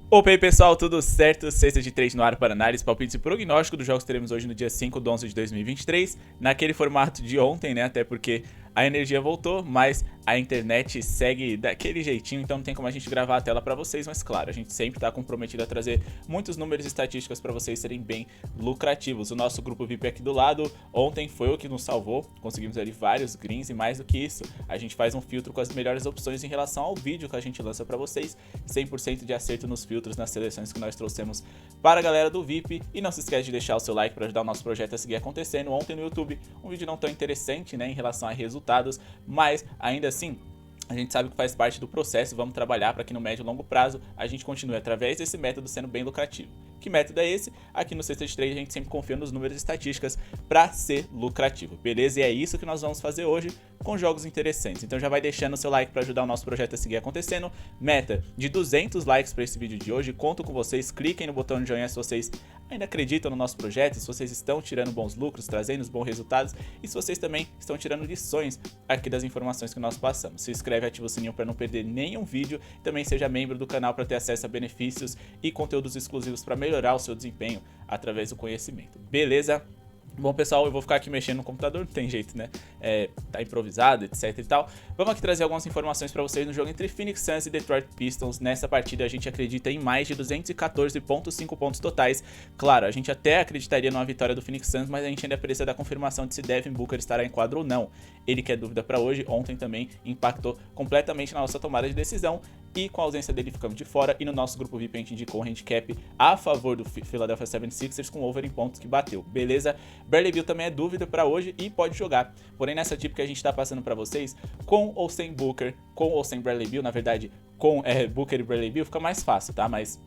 Opa aí pessoal, tudo certo? Sexta de 3 no ar para análise, palpites e prognóstico dos jogos que teremos hoje no dia 5/11 de 2023, naquele formato de ontem, né? Até porque a energia voltou, mas a internet segue daquele jeitinho, então não tem como a gente gravar a tela para vocês, mas claro, a gente sempre está comprometido a trazer muitos números e estatísticas para vocês serem bem lucrativos. O nosso grupo VIP aqui do lado, ontem foi o que nos salvou, conseguimos ali vários greens e mais do que isso, a gente faz um filtro com as melhores opções em relação ao vídeo que a gente lança para vocês, 100% de acerto nos filtros nas seleções que nós trouxemos para a galera do VIP. E não se esquece de deixar o seu like para ajudar o nosso projeto a seguir acontecendo. Ontem no YouTube, um vídeo não tão interessante, né, em relação a resultados, mas ainda assim a gente sabe que faz parte do processo, vamos trabalhar para que no médio e longo prazo a gente continue através desse método sendo bem lucrativo. Que método é esse? Aqui no Sexta de Trade a gente sempre confia nos números e estatísticas para ser lucrativo, beleza? E é isso que nós vamos fazer hoje com jogos interessantes. Então já vai deixando o seu like para ajudar o nosso projeto a seguir acontecendo. Meta de 200 likes para esse vídeo de hoje, conto com vocês, cliquem no botão de joinha se vocês ainda acreditam no nosso projeto, se vocês estão tirando bons lucros, trazendo os bons resultados e se vocês também estão tirando lições aqui das informações que nós passamos. Se inscreve e ativa o sininho para não perder nenhum vídeo, também seja membro do canal para ter acesso a benefícios e conteúdos exclusivos para melhorar o seu desempenho através do conhecimento, beleza? Bom pessoal, eu vou ficar aqui mexendo no computador, não tem jeito, né? Tá improvisado, etc e tal. Vamos aqui trazer algumas informações para vocês no jogo entre Phoenix Suns e Detroit Pistons. Nessa partida a gente acredita em mais de 214,5 pontos totais. Claro, a gente até acreditaria numa vitória do Phoenix Suns, mas a gente ainda precisa da confirmação de se Devin Booker estará em quadro ou não. Ele que é dúvida para hoje, ontem também impactou completamente na nossa tomada de decisão. E com a ausência dele ficamos de fora. E no nosso grupo VIP a gente indicou um handicap a favor do Philadelphia 76ers com over em pontos que bateu, beleza? Bradley Beal também é dúvida para hoje e pode jogar. Porém nessa tip que a gente tá passando para vocês, com ou sem Booker, com ou sem Bradley Beal, na verdade com Booker e Bradley Beal fica mais fácil, tá? Mas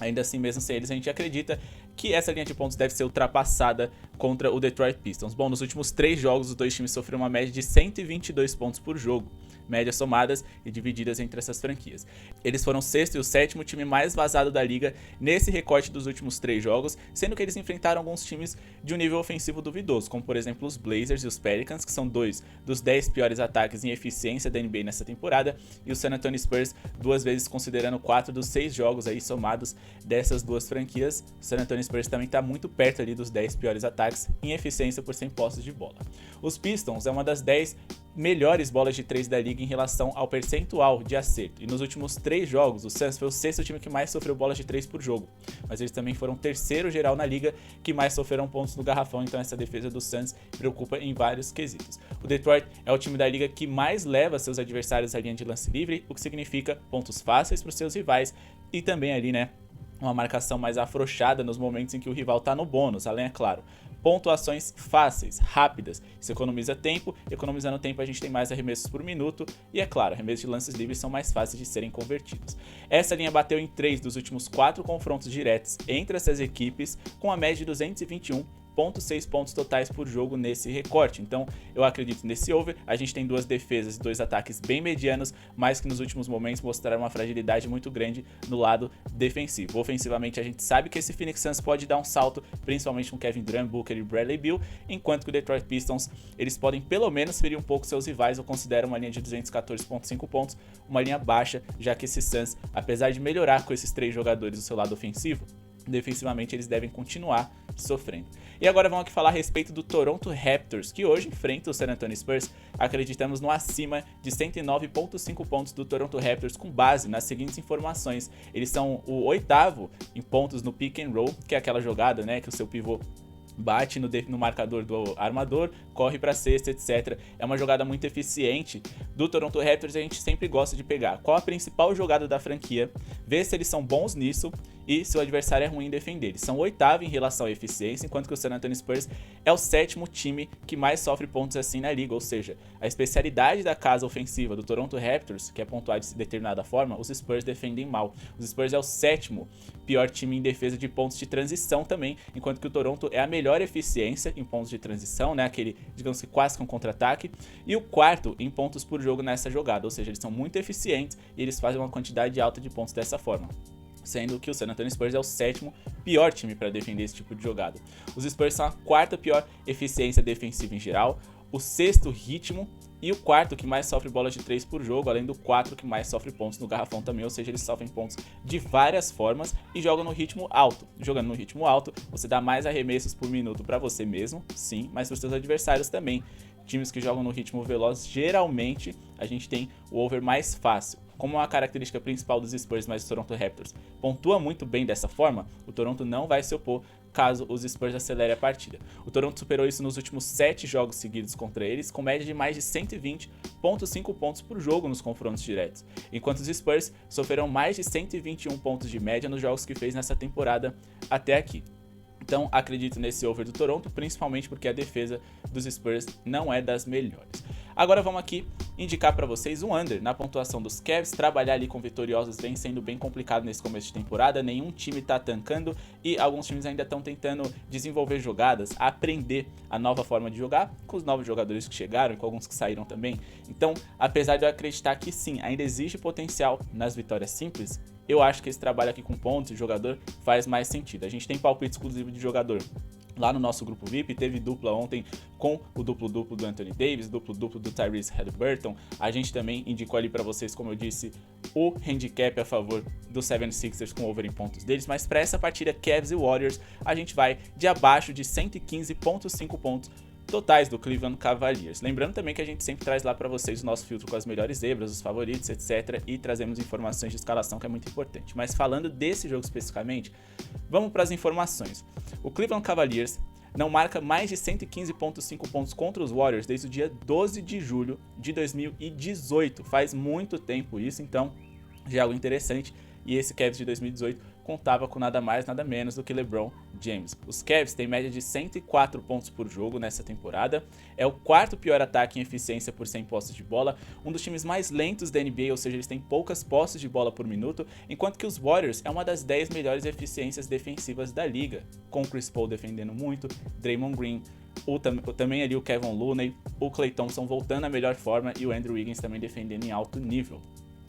ainda assim, mesmo sem eles, a gente acredita que essa linha de pontos deve ser ultrapassada contra o Detroit Pistons. Bom, nos últimos 3 jogos, os dois times sofreram uma média de 122 pontos por jogo. Médias somadas e divididas entre essas franquias. Eles foram o sexto e o sétimo time mais vazado da liga nesse recorte dos últimos 3 jogos, sendo que eles enfrentaram alguns times de um nível ofensivo duvidoso, como por exemplo os Blazers e os Pelicans, que são 2 dos 10 piores ataques em eficiência da NBA nessa temporada, e o San Antonio Spurs 2 vezes considerando 4 dos 6 jogos aí somados dessas duas franquias. O San Antonio Spurs também está muito perto ali dos 10 piores ataques em eficiência por 100 posses de bola. Os Pistons é uma das 10 melhores bolas de 3 da liga em relação ao percentual de acerto. E nos últimos 3 jogos, o Suns foi o sexto time que mais sofreu bolas de 3 por jogo. Mas eles também foram o terceiro geral na liga que mais sofreram pontos no garrafão, então essa defesa do Suns preocupa em vários quesitos. O Detroit é o time da liga que mais leva seus adversários à linha de lance livre, o que significa pontos fáceis para os seus rivais e também ali, né, uma marcação mais afrouxada nos momentos em que o rival está no bônus, além, é claro, pontuações fáceis, rápidas. Isso economiza tempo, economizando tempo a gente tem mais arremessos por minuto e, é claro, arremessos de lances livres são mais fáceis de serem convertidos. Essa linha bateu em 3 dos últimos 4 confrontos diretos entre essas equipes, com a média de 221,6 pontos totais por jogo nesse recorte. Então eu acredito nesse over. A gente tem 2 defesas e 2 ataques bem medianos, mas que nos últimos momentos mostraram uma fragilidade muito grande no lado defensivo. Ofensivamente a gente sabe que esse Phoenix Suns pode dar um salto, principalmente com Kevin Durant, Booker e Bradley Beal, enquanto que o Detroit Pistons eles podem pelo menos ferir um pouco seus rivais. Eu considero uma linha de 214,5 pontos uma linha baixa, já que esse Suns, apesar de melhorar com esses 3 jogadores do seu lado ofensivo, defensivamente eles devem continuar sofrendo. E agora vamos aqui falar a respeito do Toronto Raptors, que hoje enfrenta o San Antonio Spurs. Acreditamos no acima de 109,5 pontos do Toronto Raptors com base nas seguintes informações. Eles são o 8º em pontos no pick and roll, que é aquela jogada, né, que o seu pivô bate no marcador do armador, corre para cesta, etc. É uma jogada muito eficiente do Toronto Raptors e a gente sempre gosta de pegar qual a principal jogada da franquia, ver se eles são bons nisso e se o adversário é ruim em defender. Eles são o 8º em relação à eficiência, enquanto que o San Antonio Spurs é o 7º time que mais sofre pontos assim na liga, ou seja, a especialidade da casa ofensiva do Toronto Raptors, que é pontuar de determinada forma, os Spurs defendem mal. Os Spurs é o 7º pior time em defesa de pontos de transição também, enquanto que o Toronto é a melhor eficiência em pontos de transição, né, aquele, digamos que quase que um contra-ataque, e o 4º em pontos por jogo nessa jogada, ou seja, eles são muito eficientes e eles fazem uma quantidade alta de pontos dessa forma, sendo que o San Antonio Spurs é o 7º pior time para defender esse tipo de jogada. Os Spurs são a 4ª pior eficiência defensiva em geral, o 6º ritmo e o quarto que mais sofre bolas de 3 por jogo, além do 4 que mais sofre pontos no garrafão também, ou seja, eles sofrem pontos de várias formas e jogam no ritmo alto. Jogando no ritmo alto, você dá mais arremessos por minuto para você mesmo, sim, mas para os seus adversários também. Times que jogam no ritmo veloz, geralmente a gente tem o over mais fácil. Como é uma característica principal dos Spurs, mas o Toronto Raptors pontua muito bem dessa forma, o Toronto não vai se opor caso os Spurs acelerem a partida. O Toronto superou isso nos últimos 7 jogos seguidos contra eles, com média de mais de 120,5 pontos por jogo nos confrontos diretos, enquanto os Spurs sofreram mais de 121 pontos de média nos jogos que fez nessa temporada até aqui. Então acredito nesse over do Toronto, principalmente porque a defesa dos Spurs não é das melhores. Agora vamos aqui indicar para vocês um under na pontuação dos Cavs. Trabalhar ali com vitoriosos vem sendo bem complicado nesse começo de temporada, nenhum time está tancando e alguns times ainda estão tentando desenvolver jogadas, aprender a nova forma de jogar com os novos jogadores que chegaram e com alguns que saíram também. Então, apesar de eu acreditar que sim, ainda existe potencial nas vitórias simples, eu acho que esse trabalho aqui com pontos de jogador faz mais sentido. A gente tem palpite exclusivo de jogador lá no nosso grupo VIP, teve dupla ontem com o duplo-duplo do Anthony Davis, duplo-duplo do Tyrese Haliburton. A gente também indicou ali para vocês, como eu disse, o handicap a favor do 76ers com over em pontos deles, mas para essa partida Cavs e Warriors, a gente vai de abaixo de 115,5 pontos totais do Cleveland Cavaliers. Lembrando também que a gente sempre traz lá para vocês o nosso filtro com as melhores zebras, os favoritos, etc. E trazemos informações de escalação, que é muito importante. Mas falando desse jogo especificamente, vamos para as informações. O Cleveland Cavaliers não marca mais de 115,5 pontos contra os Warriors desde o dia 12 de julho de 2018. Faz muito tempo isso, então já é algo interessante. E esse Cavs de 2018 contava com nada mais, nada menos do que LeBron James. Os Cavs têm média de 104 pontos por jogo nessa temporada, é o quarto pior ataque em eficiência por 100 posses de bola, um dos times mais lentos da NBA, ou seja, eles têm poucas posses de bola por minuto, enquanto que os Warriors é uma das 10 melhores eficiências defensivas da liga, com o Chris Paul defendendo muito, Draymond Green, também ali o Kevin Looney, o Klay Thompson voltando à melhor forma e o Andrew Wiggins também defendendo em alto nível.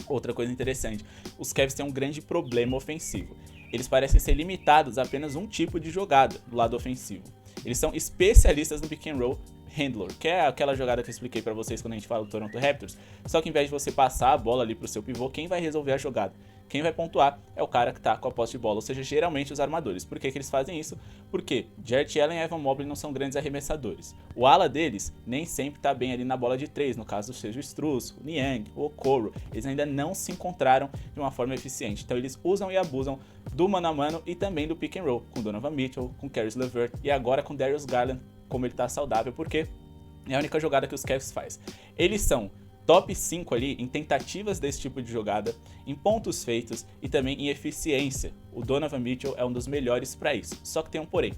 Outra coisa interessante, os Cavs têm um grande problema ofensivo. Eles parecem ser limitados a apenas um tipo de jogada do lado ofensivo. Eles são especialistas no pick and roll handler, que é aquela jogada que eu expliquei para vocês quando a gente fala do Toronto Raptors, só que em vez de você passar a bola ali pro seu pivô, quem vai resolver a jogada? Quem vai pontuar é o cara que tá com a posse de bola, ou seja, geralmente os armadores. Por que eles fazem isso? Porque Jarrett Allen e Evan Mobley não são grandes arremessadores. O ala deles nem sempre tá bem ali na bola de 3, no caso seja o Strus, o Niang, o Okoro. Eles ainda não se encontraram de uma forma eficiente. Então eles usam e abusam do mano a mano e também do pick and roll, com Donovan Mitchell, com Caris LeVert e agora com Darius Garland, como ele tá saudável, porque é a única jogada que os Cavs faz. Eles são top 5 ali em tentativas desse tipo de jogada, em pontos feitos e também em eficiência. O Donovan Mitchell é um dos melhores para isso. Só que tem um porém.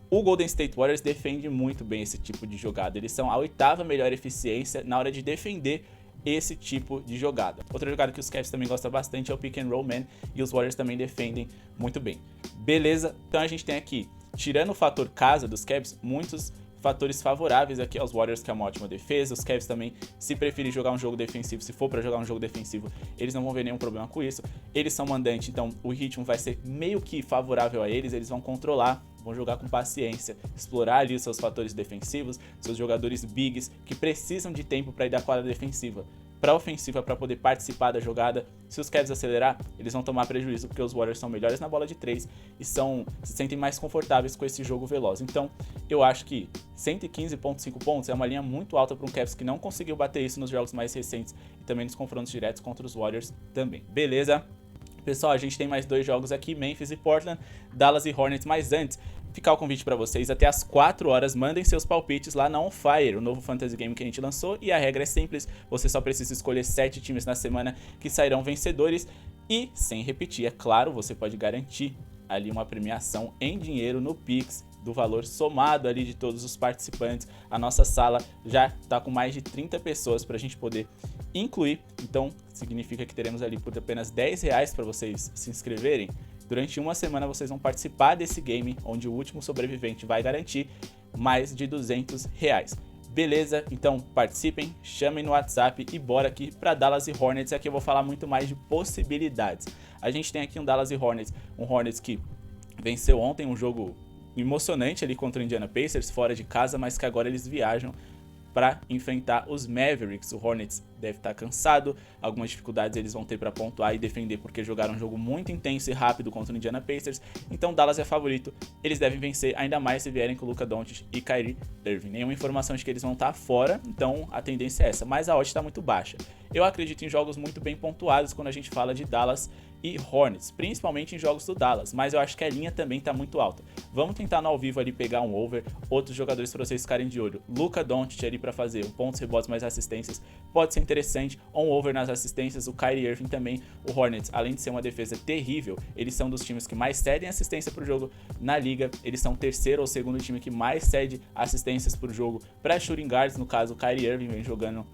O Golden State Warriors defende muito bem esse tipo de jogada. Eles são a 8ª melhor eficiência na hora de defender esse tipo de jogada. Outra jogada que os Cavs também gostam bastante é o Pick and Roll Man e os Warriors também defendem muito bem. Beleza? Então a gente tem aqui, tirando o fator casa dos Cavs, muitos fatores favoráveis aqui aos Warriors, que é uma ótima defesa. Os Cavs também, se preferir jogar um jogo defensivo, se for para jogar um jogo defensivo, eles não vão ver nenhum problema com isso. Eles são mandantes, então o ritmo vai ser meio que favorável a eles, eles vão controlar, vão jogar com paciência, explorar ali os seus fatores defensivos, seus jogadores bigs que precisam de tempo para ir da quadra defensiva para ofensiva para poder participar da jogada. Se os Cavs acelerar, eles vão tomar prejuízo porque os Warriors são melhores na bola de 3 e se sentem mais confortáveis com esse jogo veloz. Então, eu acho que 115,5 pontos é uma linha muito alta para um Cavs que não conseguiu bater isso nos jogos mais recentes e também nos confrontos diretos contra os Warriors também. Beleza? Pessoal, a gente tem mais 2 jogos aqui, Memphis e Portland, Dallas e Hornets, mas antes, ficar o convite para vocês, até às 4 horas, mandem seus palpites lá na On Fire, o novo fantasy game que a gente lançou, e a regra é simples, você só precisa escolher 7 times na semana que sairão vencedores, e, sem repetir, é claro, você pode garantir ali uma premiação em dinheiro no Pix, do valor somado ali de todos os participantes. A nossa sala já está com mais de 30 pessoas para a gente poder incluir, então significa que teremos ali por apenas R$10 para vocês se inscreverem. Durante uma semana vocês vão participar desse game, onde o último sobrevivente vai garantir mais de R$200. Beleza? Então participem, chamem no WhatsApp e bora aqui para Dallas e Hornets. Aqui eu vou falar muito mais de possibilidades. A gente tem aqui um Dallas e Hornets, um Hornets que venceu ontem um jogo emocionante ali contra o Indiana Pacers, fora de casa, mas que agora eles viajam para enfrentar os Mavericks. O Hornets deve estar cansado, algumas dificuldades eles vão ter para pontuar e defender porque jogaram um jogo muito intenso e rápido contra o Indiana Pacers, então Dallas é favorito, eles devem vencer, ainda mais se vierem com Luka Doncic e Kyrie Irving. Nenhuma informação de que eles vão estar fora, então a tendência é essa, mas a odd está muito baixa. Eu acredito em jogos muito bem pontuados quando a gente fala de Dallas e Hornets, principalmente em jogos do Dallas, mas eu acho que a linha também está muito alta. Vamos tentar no ao vivo ali pegar um over, outros jogadores para vocês ficarem de olho. Luka Doncic ali para fazer pontos, rebotes, mais assistências, pode ser interessante. On over nas assistências, o Kyrie Irving também. O Hornets, além de ser uma defesa terrível, eles são dos times que mais cedem assistência pro jogo na liga. Eles são o terceiro ou segundo time que mais cede assistências pro jogo para shooting guards, no caso o Kyrie Irving vem jogando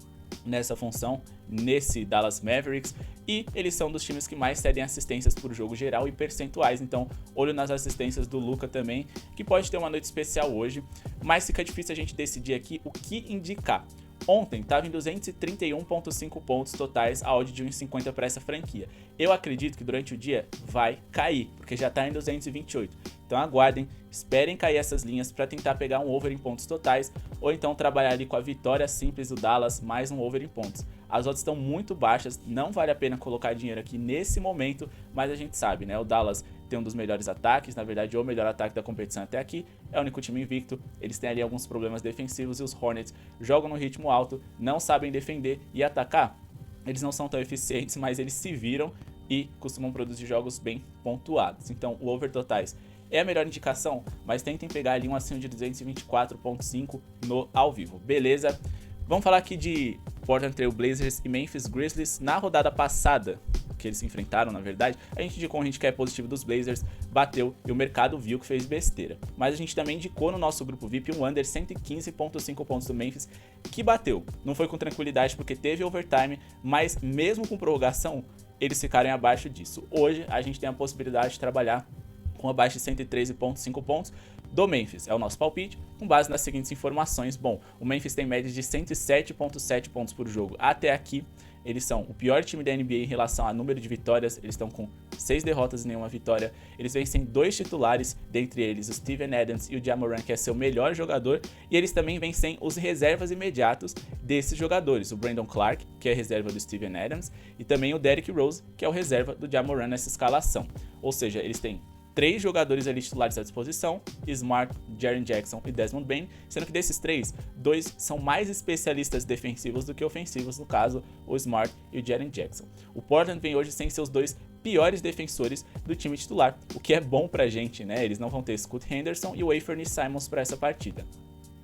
nessa função, nesse Dallas Mavericks, e eles são dos times que mais cedem assistências por jogo geral e percentuais, então olho nas assistências do Luka também, que pode ter uma noite especial hoje, mas fica difícil a gente decidir aqui o que indicar. Ontem estava em 231,5 pontos totais, a odd de 1,50 para essa franquia. Eu acredito que durante o dia vai cair, porque já está em 228. Então aguardem, esperem cair essas linhas para tentar pegar um over em pontos totais, ou então trabalhar ali com a vitória simples do Dallas mais um over em pontos. As odds estão muito baixas, não vale a pena colocar dinheiro aqui nesse momento, mas a gente sabe, né? O Dallas tem um dos melhores ataques, na verdade o melhor ataque da competição até aqui, é o único time invicto, eles têm ali alguns problemas defensivos e os Hornets jogam no ritmo alto, não sabem defender e atacar. Eles não são tão eficientes, mas eles se viram e costumam produzir jogos bem pontuados. Então o over totais é a melhor indicação, mas tentem pegar ali um acima de 224,5 no ao vivo, beleza? Vamos falar aqui de Portland Trail Blazers e Memphis Grizzlies. Na rodada passada, que eles se enfrentaram, na verdade, a gente indicou um handicap positivo dos Blazers, bateu e o mercado viu que fez besteira. Mas a gente também indicou no nosso grupo VIP um under 115,5 pontos do Memphis, que bateu. Não foi com tranquilidade porque teve overtime, mas mesmo com prorrogação, eles ficaram abaixo disso. Hoje a gente tem a possibilidade de trabalhar com abaixo de 113,5 pontos do Memphis. É o nosso palpite, com base nas seguintes informações. Bom, o Memphis tem média de 107,7 pontos por jogo. Até aqui, eles são o pior time da NBA em relação a número de vitórias. Eles estão com 6 derrotas e nenhuma vitória. Eles vencem 2 titulares, dentre eles o Steven Adams e o Ja Morant, que é seu melhor jogador. E eles também vencem os reservas imediatos desses jogadores. O Brandon Clark, que é reserva do Steven Adams, e também o Derrick Rose, que é o reserva do Ja Morant nessa escalação. Ou seja, eles têm 3 jogadores ali titulares à disposição, Smart, Jaren Jackson e Desmond Bane, sendo que desses 3, 2 são mais especialistas defensivos do que ofensivos, no caso, o Smart e o Jaren Jackson. O Portland vem hoje sem seus 2 piores defensores do time titular, o que é bom pra gente, né? Eles não vão ter Scoot Henderson e o Anthony Simons para essa partida.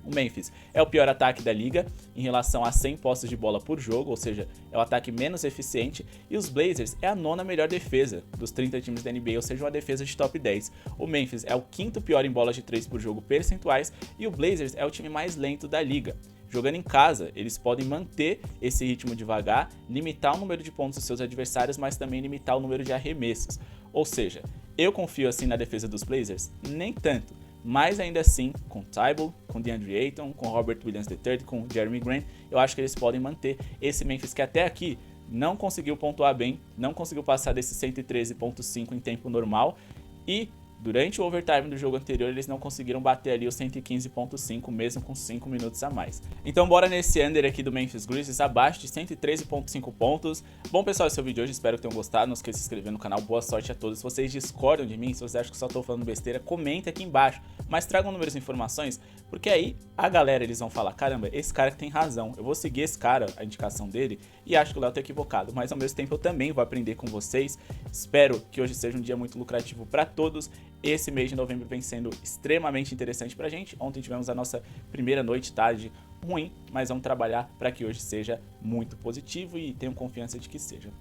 O Memphis é o pior ataque da liga em relação a 100 posses de bola por jogo, ou seja, é o ataque menos eficiente, e os Blazers é a 9ª melhor defesa dos 30 times da NBA, ou seja, uma defesa de top 10. O Memphis é o 5º pior em bolas de 3 por jogo percentuais, e o Blazers é o time mais lento da liga. Jogando em casa, eles podem manter esse ritmo devagar, limitar o número de pontos dos seus adversários, mas também limitar o número de arremessos. Ou seja, eu confio assim na defesa dos Blazers? Nem tanto. Mas ainda assim, com Thybulle, com DeAndre Ayton, com Robert Williams III, com Jeremy Grant, eu acho que eles podem manter esse Memphis que até aqui não conseguiu pontuar bem, não conseguiu passar desse 113,5 em tempo normal, e durante o overtime do jogo anterior eles não conseguiram bater ali os 115,5 mesmo com 5 minutos a mais. Então bora nesse under aqui do Memphis Grizzlies abaixo de 113,5 pontos. Bom pessoal, esse é o vídeo de hoje, espero que tenham gostado, não esqueça de se inscrever no canal, boa sorte a todos. Se vocês discordam de mim, se vocês acham que só estou falando besteira, comenta aqui embaixo, mas tragam números e informações, porque aí a galera eles vão falar, caramba, esse cara que tem razão, eu vou seguir esse cara, a indicação dele, e acho que o Léo tá equivocado, mas ao mesmo tempo eu também vou aprender com vocês. Espero que hoje seja um dia muito lucrativo para todos. Esse mês de novembro vem sendo extremamente interessante pra gente. Ontem tivemos a nossa primeira noite, tarde ruim, mas vamos trabalhar para que hoje seja muito positivo e tenham confiança de que seja.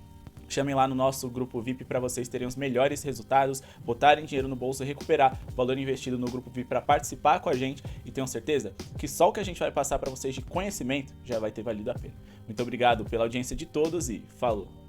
Chamem lá no nosso grupo VIP para vocês terem os melhores resultados, botarem dinheiro no bolso e recuperar o valor investido no grupo VIP para participar com a gente, e tenham certeza que só o que a gente vai passar para vocês de conhecimento já vai ter valido a pena. Muito obrigado pela audiência de todos e falou!